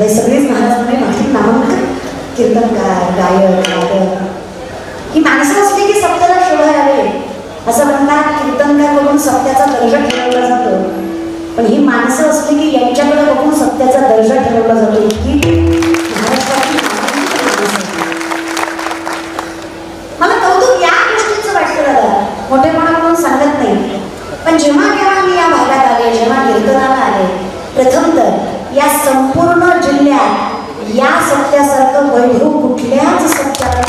हे सगळेच महाराजांनी भाषिक नामांकन कीर्तनकार गायक वादक ही माणसं असली की सत्याला शोधा यावे असं म्हणतात. कीर्तनकार बघून सत्याचा दर्जा ठरवला जातो, पण ही माणसं असली की यांच्याकडे बघून सत्याचा दर्जा ठरवला जातो. की महाराष्ट्राची मला कौतुक या गोष्टीचं वाटतं दादा, मोठेपणा म्हणून सांगत नाही, पण जेव्हा केव्हा मी या भागात आले, जेव्हा कीर्तनाला आले, प्रथम तर या संपूर्ण जिल्ह्यात या सत्यासारखं वैभव कुठल्याच सत्याला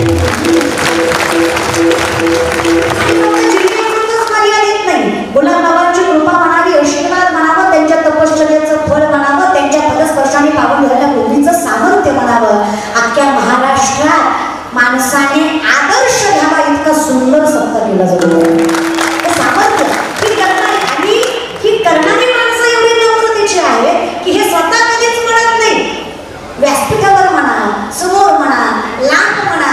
मर्यादित नाही. गुलाबबाबांची कृपा म्हणावी, आशीर्वाद म्हणावं, त्यांच्या तपश्चर्याचं फळ म्हणावं, त्यांच्या पदस्पर्शाने पावन झालेल्या बुद्धीचं सामर्थ्य म्हणावं. अख्ख्या महाराष्ट्रात माणसाने आदर्श घ्यावा इतका सुंदर सत्ता केला जातो. सामर्थ्य ही करणारी माणसं एवढी नम्रतेची आहे की हे स्वतः कधीच म्हणत नाही. व्यासपीठावर म्हणा, समोर म्हणा, लांब म्हणा,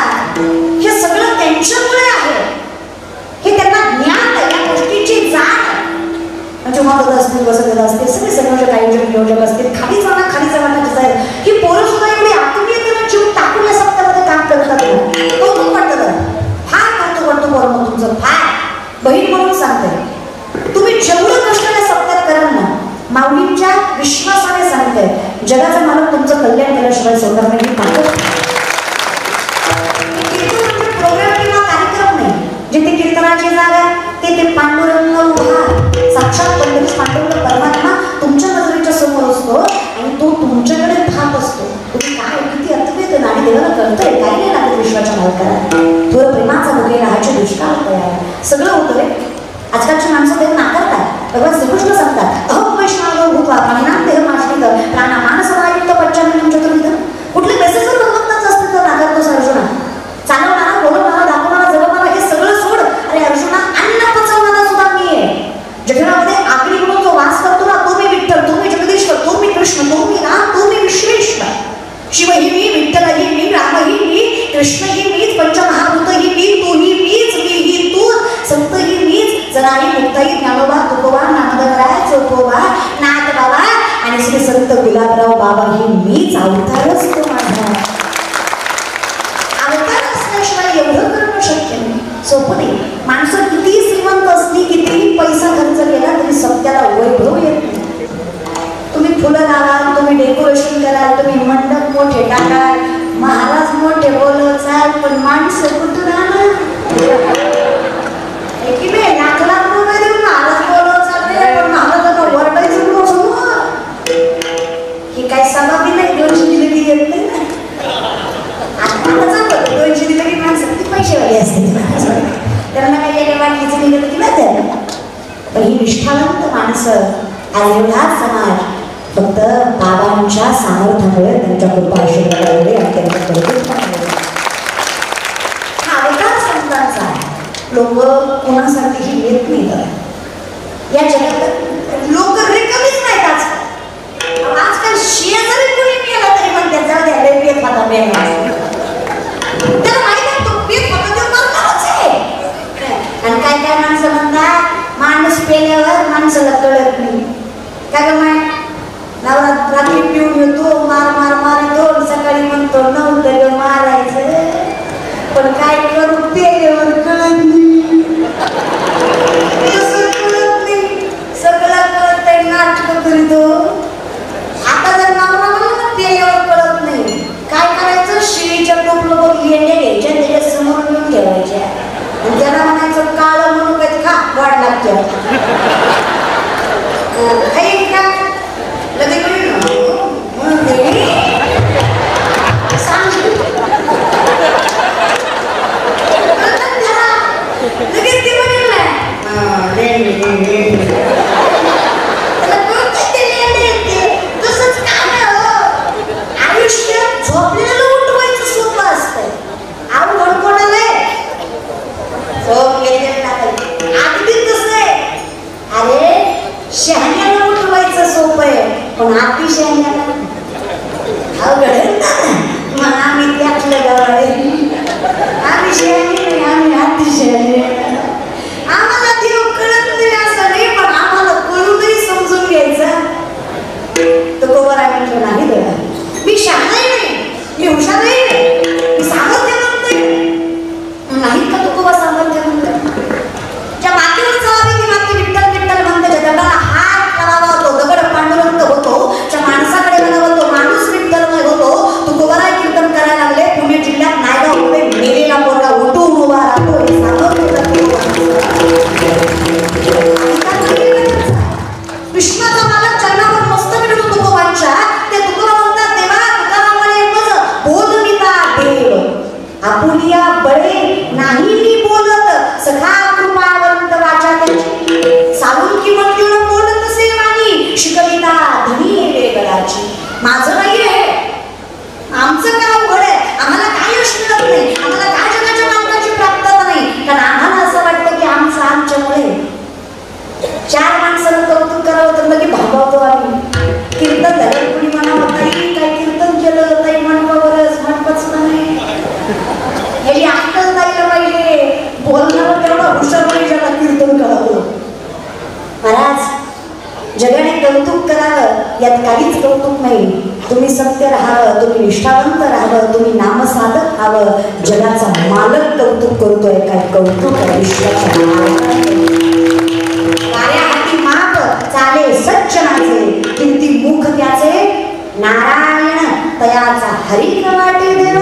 हे सगळं त्यांच्यामुळे आहे. हे त्यांना ज्ञान आहे, या गोष्टीची जाण आहे. जेव्हा बघत असतील, बसत असतील, सगळे सर्वजण आयोजक नियोजक असतील, खाली जाणार ही पोरं सुद्धा एवढी आत्मीयतेनं जीव टाकून या सत्यामध्ये काम करतात. कौतुक वाटतं, फार कौतुक वाटतं पोरं तुमचं, फार. बहीण म्हणून सांगते, तुम्ही जेवढं कष्ट या सत्यात कराल ना, माऊलींच्या विश्वासाने सांगते, जगाचा मालक तुमचं कल्याण केल्याशिवाय सोडणार नाही. प्रोग्राम किंवा कार्यक्रम नाही, जिथे कीर्तनाची जागा ते पांडुरंग उभा, साक्षात पंडित पांडुरंग परमात्मा तुमच्या नजरेच्या समोर असतो आणि तो तुमच्याकडे पाहत असतो. तुम्ही काय किती अद्भुत आणि देवाला कळतंय, काही नाही लागत विश्वाच्या मालकाला. थोडं प्रेमाचा मुखे राहायचे दुष्काळ तयार सगळं होतं रे. आजकालची माणसं ते नाकारतात. भगवान श्रीकृष्ण सांगतात, अहो वैष्णव भूत्वा प्राणिनां देहमाश्रित प्राणामानसमायुक्त पच्चान्नं चतुर्विधं. कुठल्या बेसिसवर भगवंताचं अस्तित्व नाकारतोस अर्जुना? चालवणारा, बोलवणारा, दाखवणारा, जगवणारा हे सगळं सोड. अरे अर्जुना, अन्न पचवणारा सुद्धा मी आहे. जठरामध्ये आगरी म्हणून जो वास करतो ना, तो मी विठ्ठल, तो मी जगदीश्वर, तो मी कृष्ण, तो मी राम, तो मी विश्वेश्वर. शिव ही मी, विठ्ठल ही मी, राम ही मी, कृष्ण ही मीच, पंचमहाभूत ही मी, तू ही मीच, मी ही तू, संत ही मीच, जराही मुक्ताई, ज्ञानोबा, तुकोबा, नामदराय, चोकोबा, नाथ बाबा आणि श्री संत गुलाबराव बाबा ही मीच. अवतारच तो माझा. अवतार असल्याशिवाय एवढं करणं शक्य नाही, सोपं नाही. माणसं किती श्रीमंत असली, कितीही पैसा खर्च केला तरी सत्याला वैभव येत नाही. तुम्ही फुलं लावाल, तुम्ही डेकोरेशन कराल, तुम्ही मंडप मोठे टाकाल, महाराज मोठे बोलवचाल, पण माणसं कुठून आणा? की नाही, लाख लाख रुपये देऊन महाराज बोलवचाल, पण महाराजांना वरडायचं नसतो. ही काही सभाबी नाही, 200 दिले की येत नाही ना. आता चांगलं 200 दिले की माणसं किती पैसेवाली असते, त्यांना काही वाटलीचं निघत की नाही. पण ही निष्ठावंत माणसं, आज एवढा समाज फक्त बाबांच्या सामर्थ्यामुळे, त्यांच्या कृपा आशीर्वादामुळे आणि त्यांच्या प्रयत्नामुळे हा अवतार संतांचा आहे. लोक कोणासाठीही येत नाही या जगात. लोक रिकामीच नाहीत आजकाल. आजकाल शेजारी कोणी मिळाला तरी पण त्याचा द्यायला पेट खाता मिळाला, त्याला माहिती आहे तो पेट खाता देऊन मारणारच आहे. आणि काय काय माणसं म्हणतात, माणूस पेल्यावर माणसाला कळत नाही. काय ग माय, नवरात रात्री पिऊन येतो, मार मार मारतो, सकाळी म्हणतो नव्हतं मारायचं, पण काय करू पेल्यावर कळत नाही. कळत नाही, सगळं कळत नाटक करीतो. आता जर नवरा म्हणलं ना पेल्यावर कळत नाही, काय करायचं, शिळीच्या टोपलं बघ येणे घ्यायच्या, त्याच्या समोर घेऊन ठेवायच्या आणि त्याला म्हणायचं काळं म्हणून काय खा वाढ लागते. का लगे माझं नाही आहे, आमचं काय अवघड आहे, आम्हाला काही यश मिळत नाही, आम्हाला काय जगाच्या मार्गाची प्राप्तता नाही. कारण आम्हाला असं वाटतं की आमचं आमच्यामुळे चार माणसाला कौतुक करावं तर लगे भागवतो आम्ही. कीर्तन झालं कुणी म्हणावं ताई काय कीर्तन केलं, ताई म्हणपावरच म्हणपच नाही. ह्याची अक्कल जायला पाहिजे, बोलणं तेवढा हुशार पाहिजे ज्याला कीर्तन करावं. महाराज जगाने कौतुक करावं यात काहीच कौतुक नाही. तुम्ही सत्य राहावं, तुम्ही निष्ठावंत राहावं, तुम्ही नामसाधक व्हावं. जगाचा मालक कौतुक करतोय काय, कौतुक कार्या हाती माप चाले सज्जनाचे, कीर्ती मुख त्याचे नारायण तयाचा हरी वाटे देव.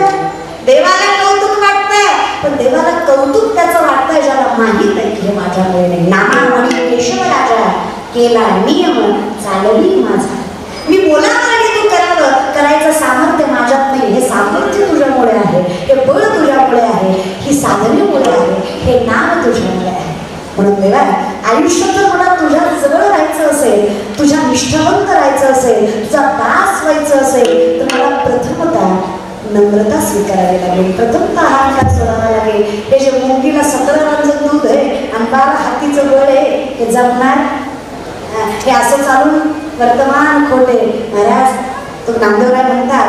देवाला कौतुक वाटतंय, पण देवाला कौतुक त्याचं वाटतंय ज्याला माहित आहे की हे माझ्यामुळे नाही. नामावणी केशव राजा केला नियम चालली माझा. मी बोलावं आणि तू करावं, करायचं सामर्थ्य माझ्यात नाही. हे सामर्थ्य तुझ्यामुळे आहे, हे बळ तुझ्यामुळे आहे, ही साधनेमुळे आहे, हे नाम तुझ्यामुळे आहे. म्हणून देवा आयुष्यात जर मला तुझ्या जवळ राहायचं असेल, तुझ्या निष्ठावंत राहायचं असेल, तुझा दास व्हायचं असेल, तर मला प्रथमतः नम्रता स्वीकारावी लागेल, प्रथमतः अहंकार सोडावा लागेल. हे जे मुंगीला 17 रांचं दूध आहे आणि 12 हातीचं बळ आहे, हे जमणार हे असं चालून वर्तमान खोटे. महाराज तो नामदेवराय म्हणतात,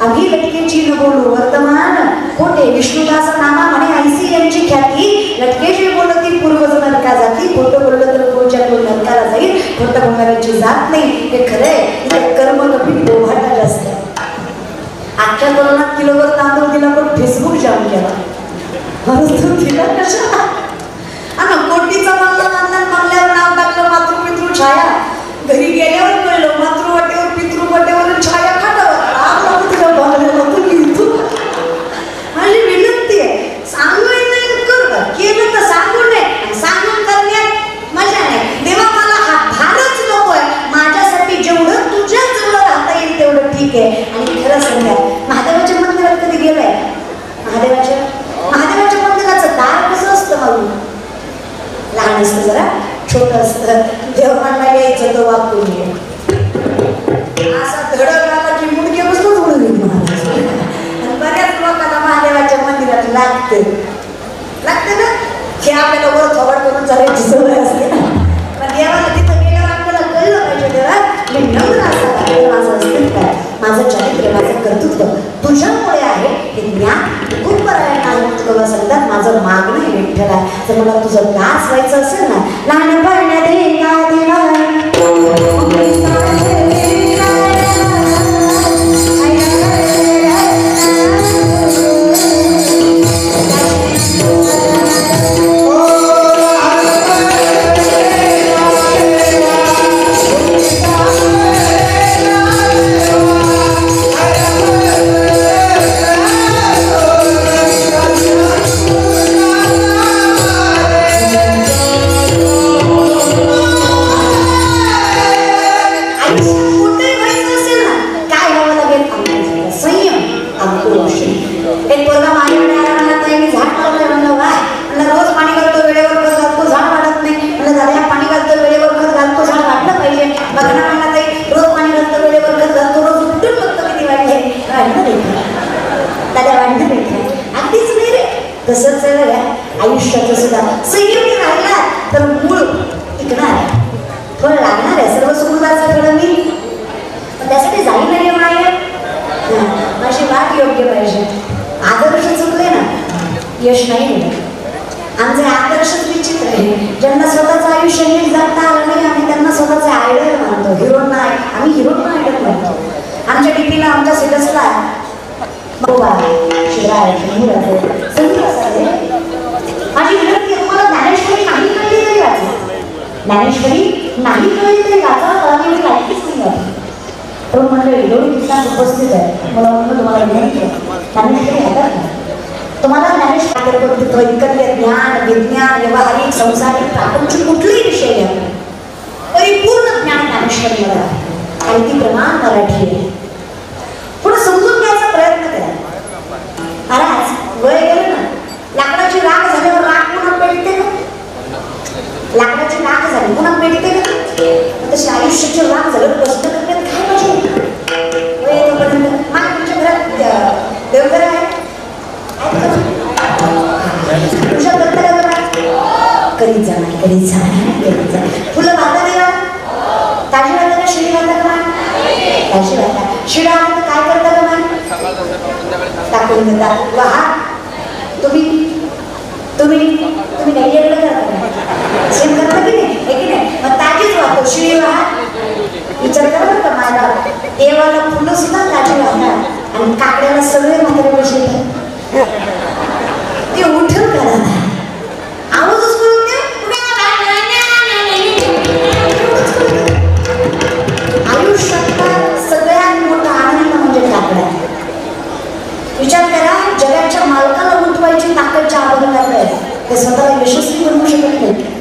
आम्ही लटकेची न बोलू वर्तमान खोटे. विष्णुदास नामा म्हणे ऐसी यांची ख्याती, लटकेची बोलती पूर्वज नरका जाती. खोटं बोललं तर कोणच्या कोण नरकाला जाईल, खोटं बोलणाऱ्याची जात नाही. हे खरंय, कर्म कमी बोभाटा जास्त. आजच्या कोरोनात किलोवर तांदूळ दिला पण फेसबुक जाम केला. दिला कशा आणि कोटीचा मागल्यावर नाव टाकलं मातृपितृ छाया. घरी गेल्यावर कळलं मातृवाटेवर पितृवाटेवर छाया खाटावर. माझी विनंती आहे, सांगू नाही कर, केलं तर सांगू नये, सांगून करण्यात मजा नाही. देवा मला हा भारच नकोय, माझ्यासाठी जेवढं तुझ्या जवळ राहता येईल तेवढं ठीक आहे. आणि खरं सांगा, महादेवाच्या मंदिरात कधी गेलाय? महादेवाच्या मंदिराचं दार कसं असतं मागून? लहान असतं, जरा छोटं असतं. देवाला यायचं तो वापरून घे, असा धडक आला की मुडके बसतोच उडून गेली महाराज. आणि बऱ्याच लोकांना महादेवाच्या मंदिरात लागते ना, हे आपल्याला वर थोबड करून चालायची सवय असते ना. पण देवाला तिथं गेल्यावर आपल्याला कळलं पाहिजे, देवा मी नम्र असावा, माझं अस्तित्व आहे, माझं चारित्र्य, माझं कर्तृत्व तुझ्यामुळे आहे. हे ज्ञान खूप बरं सांगतात, माझं मागणं आहे विठ्ठला. जर मला तुझं दास व्हायचं असेल ना, लहानपण दे का देवा तसंच आयुष्याचं सुद्धा संयमी राहिला तर मूळ टिकणार, फळ लागणार आहे. सर्व सुखदाचं फळ मी, पण त्यासाठी जाई नाही माय माझी वाट योग्य पाहिजे. आदर्श चुकले ना यश नाही मिळत. आमचे आदर्शच विचित्र आहे. ज्यांना स्वतःचं आयुष्य नीट जगता आलं नाही, आम्ही त्यांना स्वतःचे आयडल मानतो. हिरोंना आम्ही हिरोंना आयडल मानतो. आमच्या डीपीला, आमच्या स्टेटसला शिवराय माझी विनंती, तुम्हाला ज्ञानेश्वरी नाही कळली तरी वाचा, ज्ञानेश्वरी नाही कळली तरी वाचा, कळली लायकीच नाही. पण म्हणलं एवढी ठिकाण उपस्थित आहे, मला म्हणलं तुम्हाला विनंती ज्ञानेश्वरी हातात नाही. तुम्हाला ज्ञानेश्वर ऐकत्य ज्ञान, विज्ञान, व्यवहारिक, संसारिक, प्रापंचिक कुठलेही विषय घ्या, परिपूर्ण ज्ञान ज्ञानेश्वरीमध्ये आहे आणि ती प्रमाण मराठी आहे. थोडं समजून घ्यायचा प्रयत्न करा. महाराज वय गेलं ना, लाकडाची राख झाल्यावर राख पुन्हा पेटते ना, लाकडाची राख झाली पुन्हा पेटते ना, तशी आयुष्याची राख झाल्यावर प्रश्न करण्यात काय पाहिजे. टाकून देतात. वाहा तुम्ही तुम्ही तुम्ही काही वेगळं करता सेम करता की नाही हे की नाही. मग ताजीच वाहतो शिळी वाहा. विचार करा बरं का माझा देवाला फुलं सुद्धा ताजी वाहतात आणि काकड्याला सगळे म्हातारे पैसे ते उठून करा ना आवाजच करून दे. आयुष्यातला सगळ्यात मोठा आनंद म्हणजे काकड्या. विचार करा जगाच्या मालकाला उठवायची ताकद ज्या आबोधनात आहे ते स्वतःला यशस्वी बनवू शकत नाही.